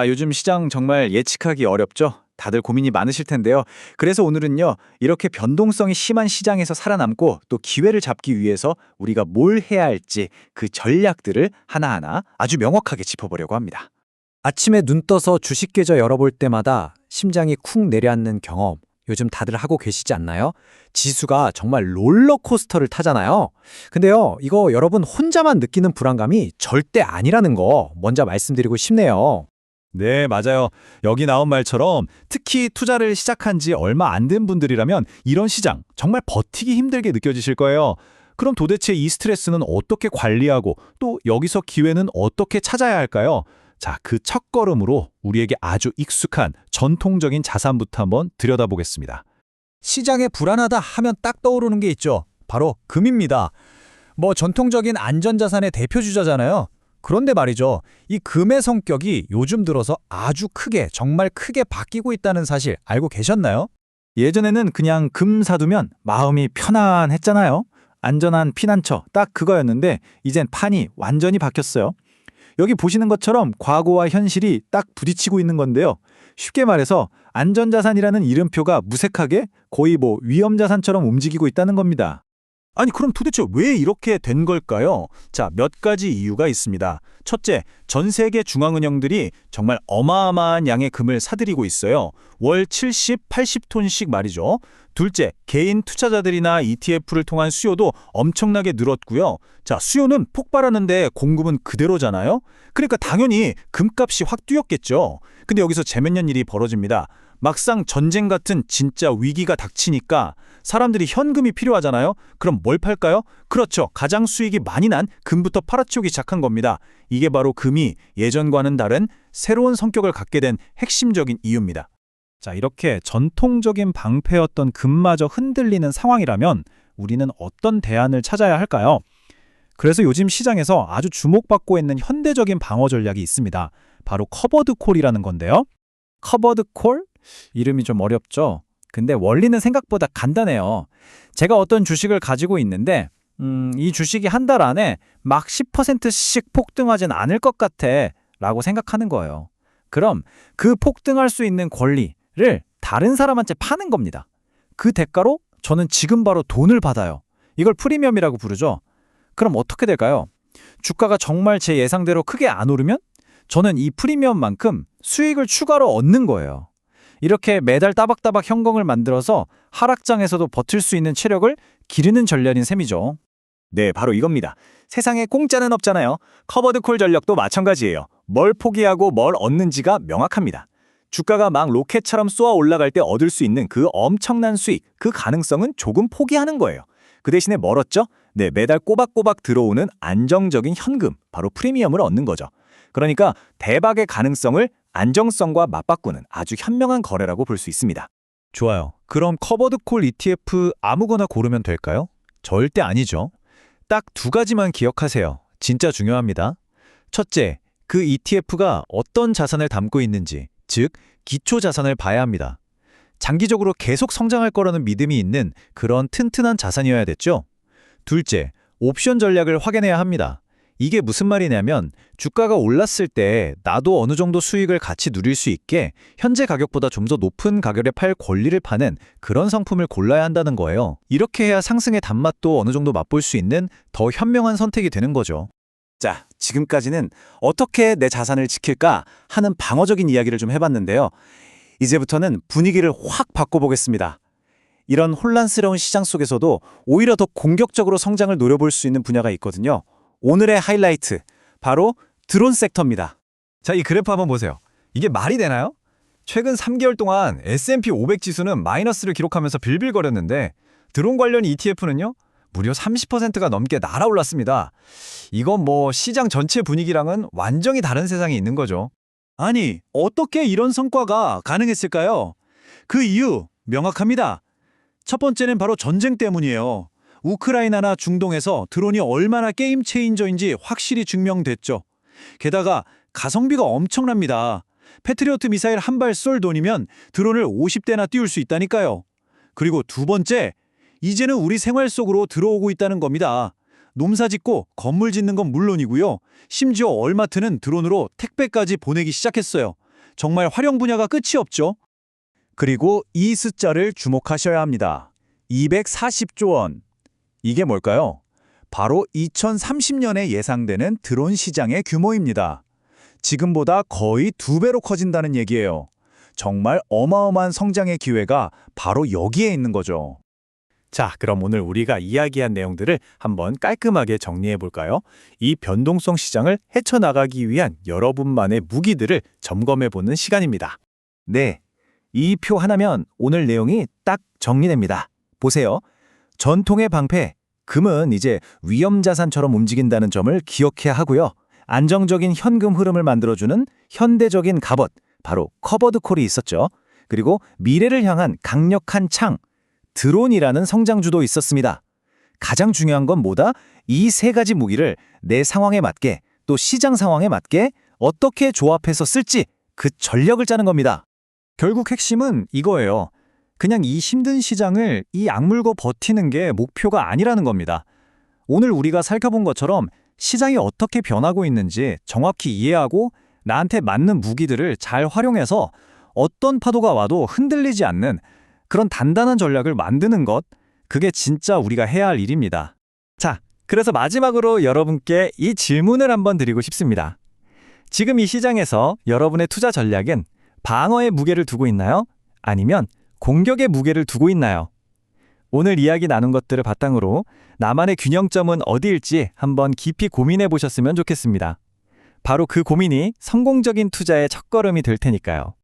요즘 시장 정말 예측하기 어렵죠? 다들 고민이 많으실 텐데요. 그래서 오늘은요, 이렇게 변동성이 심한 시장에서 살아남고 또 기회를 잡기 위해서 우리가 뭘 해야 할지 그 전략들을 하나하나 아주 명확하게 짚어보려고 합니다. 아침에 눈 떠서 주식 계좌 열어볼 때마다 심장이 쿵 내려앉는 경험, 요즘 다들 하고 계시지 않나요? 지수가 정말 롤러코스터를 타잖아요. 근데요, 이거 여러분 혼자만 느끼는 불안감이 절대 아니라는 거 먼저 말씀드리고 싶네요. 네, 맞아요. 여기 나온 말처럼 특히 투자를 시작한 지 얼마 안 된 분들이라면 이런 시장 정말 버티기 힘들게 느껴지실 거예요. 그럼 도대체 이 스트레스는 어떻게 관리하고 또 여기서 기회는 어떻게 찾아야 할까요? 자, 그 첫걸음으로 우리에게 아주 익숙한 전통적인 자산부터 한번 들여다보겠습니다. 시장에 불안하다 하면 딱 떠오르는 게 있죠. 바로 금입니다. 뭐 전통적인 안전자산의 대표 주자잖아요. 그런데 말이죠. 이 금의 성격이 요즘 들어서 아주 크게, 정말 크게 바뀌고 있다는 사실 알고 계셨나요? 예전에는 그냥 금 사두면 마음이 편안했잖아요. 안전한 피난처, 딱 그거였는데 이젠 판이 완전히 바뀌었어요. 여기 보시는 것처럼 과거와 현실이 딱 부딪히고 있는 건데요. 쉽게 말해서 안전자산이라는 이름표가 무색하게 거의 위험자산처럼 움직이고 있다는 겁니다. 아니, 그럼 도대체 왜 이렇게 된 걸까요? 자, 몇 가지 이유가 있습니다. 첫째, 전 세계 중앙은행들이 정말 어마어마한 양의 금을 사들이고 있어요. 월 70, 80톤씩 말이죠. 둘째, 개인 투자자들이나 ETF를 통한 수요도 엄청나게 늘었고요. 자, 수요는 폭발하는데 공급은 그대로잖아요. 그러니까 당연히 금값이 확 뛰었겠죠. 근데 여기서 재밌는 일이 벌어집니다. 막상 전쟁 같은 진짜 위기가 닥치니까 사람들이 현금이 필요하잖아요. 그럼 뭘 팔까요? 그렇죠. 가장 수익이 많이 난 금부터 팔아치우기 시작한 겁니다. 이게 바로 금이 예전과는 다른 새로운 성격을 갖게 된 핵심적인 이유입니다. 자, 이렇게 전통적인 방패였던 금마저 흔들리는 상황이라면 우리는 어떤 대안을 찾아야 할까요? 그래서 요즘 시장에서 아주 주목받고 있는 현대적인 방어 전략이 있습니다. 바로 커버드 콜이라는 건데요. 커버드 콜? 이름이 좀 어렵죠? 근데 원리는 생각보다 간단해요. 제가 어떤 주식을 가지고 있는데 이 주식이 한 달 안에 막 10%씩 폭등하진 않을 것 같아 라고 생각하는 거예요. 그럼 그 폭등할 수 있는 권리를 다른 사람한테 파는 겁니다. 그 대가로 저는 지금 바로 돈을 받아요. 이걸 프리미엄이라고 부르죠. 그럼 어떻게 될까요? 주가가 정말 제 예상대로 크게 안 오르면 저는 이 프리미엄만큼 수익을 추가로 얻는 거예요. 이렇게 매달 따박따박 현금을 만들어서 하락장에서도 버틸 수 있는 체력을 기르는 전략인 셈이죠. 네, 바로 이겁니다. 세상에 공짜는 없잖아요. 커버드콜 전략도 마찬가지예요. 뭘 포기하고 뭘 얻는지가 명확합니다. 주가가 막 로켓처럼 쏘아 올라갈 때 얻을 수 있는 그 엄청난 수익, 그 가능성은 조금 포기하는 거예요. 그 대신에 멀었죠? 네, 매달 꼬박꼬박 들어오는 안정적인 현금, 바로 프리미엄을 얻는 거죠. 그러니까 대박의 가능성을 안정성과 맞바꾸는 아주 현명한 거래라고 볼 수 있습니다. 좋아요. 그럼 커버드콜 ETF 아무거나 고르면 될까요? 절대 아니죠. 딱 두 가지만 기억하세요. 진짜 중요합니다. 첫째, 그 ETF가 어떤 자산을 담고 있는지, 즉 기초 자산을 봐야 합니다. 장기적으로 계속 성장할 거라는 믿음이 있는 그런 튼튼한 자산이어야 됐죠. 둘째, 옵션 전략을 확인해야 합니다. 이게 무슨 말이냐면 주가가 올랐을 때 나도 어느 정도 수익을 같이 누릴 수 있게 현재 가격보다 좀 더 높은 가격에 팔 권리를 파는 그런 상품을 골라야 한다는 거예요. 이렇게 해야 상승의 단맛도 어느 정도 맛볼 수 있는 더 현명한 선택이 되는 거죠. 자, 지금까지는 어떻게 내 자산을 지킬까 하는 방어적인 이야기를 좀 해봤는데요. 이제부터는 분위기를 확 바꿔보겠습니다. 이런 혼란스러운 시장 속에서도 오히려 더 공격적으로 성장을 노려볼 수 있는 분야가 있거든요. 오늘의 하이라이트, 바로 드론 섹터입니다. 자, 이 그래프 한번 보세요. 이게 말이 되나요? 최근 3개월 동안 S&P 500 지수는 마이너스를 기록하면서 빌빌거렸는데 드론 관련 ETF는요? 무려 30%가 넘게 날아올랐습니다. 이건 시장 전체 분위기랑은 완전히 다른 세상에 있는 거죠. 아니, 어떻게 이런 성과가 가능했을까요? 그 이유 명확합니다. 첫 번째는 바로 전쟁 때문이에요. 우크라이나나 중동에서 드론이 얼마나 게임 체인저인지 확실히 증명됐죠. 게다가 가성비가 엄청납니다. 패트리어트 미사일 한 발 쏠 돈이면 드론을 50대나 띄울 수 있다니까요. 그리고 두 번째, 이제는 우리 생활 속으로 들어오고 있다는 겁니다. 농사 짓고 건물 짓는 건 물론이고요. 심지어 얼마트는 드론으로 택배까지 보내기 시작했어요. 정말 활용 분야가 끝이 없죠. 그리고 이 숫자를 주목하셔야 합니다. 240조 원. 이게 뭘까요? 바로 2030년에 예상되는 드론 시장의 규모입니다. 지금보다 거의 2배로 커진다는 얘기예요. 정말 어마어마한 성장의 기회가 바로 여기에 있는 거죠. 자, 그럼 오늘 우리가 이야기한 내용들을 한번 깔끔하게 정리해 볼까요? 이 변동성 시장을 헤쳐나가기 위한 여러분만의 무기들을 점검해 보는 시간입니다. 네, 이 표 하나면 오늘 내용이 딱 정리됩니다. 보세요. 전통의 방패, 금은 이제 위험자산처럼 움직인다는 점을 기억해야 하고요. 안정적인 현금 흐름을 만들어주는 현대적인 갑옷, 바로 커버드 콜이 있었죠. 그리고 미래를 향한 강력한 창, 드론이라는 성장주도 있었습니다. 가장 중요한 건 뭐다? 이 세 가지 무기를 내 상황에 맞게, 또 시장 상황에 맞게 어떻게 조합해서 쓸지 그 전략을 짜는 겁니다. 결국 핵심은 이거예요. 그냥 이 힘든 시장을 이 악물고 버티는 게 목표가 아니라는 겁니다. 오늘 우리가 살펴본 것처럼 시장이 어떻게 변하고 있는지 정확히 이해하고 나한테 맞는 무기들을 잘 활용해서 어떤 파도가 와도 흔들리지 않는 그런 단단한 전략을 만드는 것, 그게 진짜 우리가 해야 할 일입니다. 자, 그래서 마지막으로 여러분께 이 질문을 한번 드리고 싶습니다. 지금 이 시장에서 여러분의 투자 전략은 방어의 무게를 두고 있나요? 아니면 공격의 무게를 두고 있나요? 오늘 이야기 나눈 것들을 바탕으로 나만의 균형점은 어디일지 한번 깊이 고민해 보셨으면 좋겠습니다. 바로 그 고민이 성공적인 투자의 첫걸음이 될 테니까요.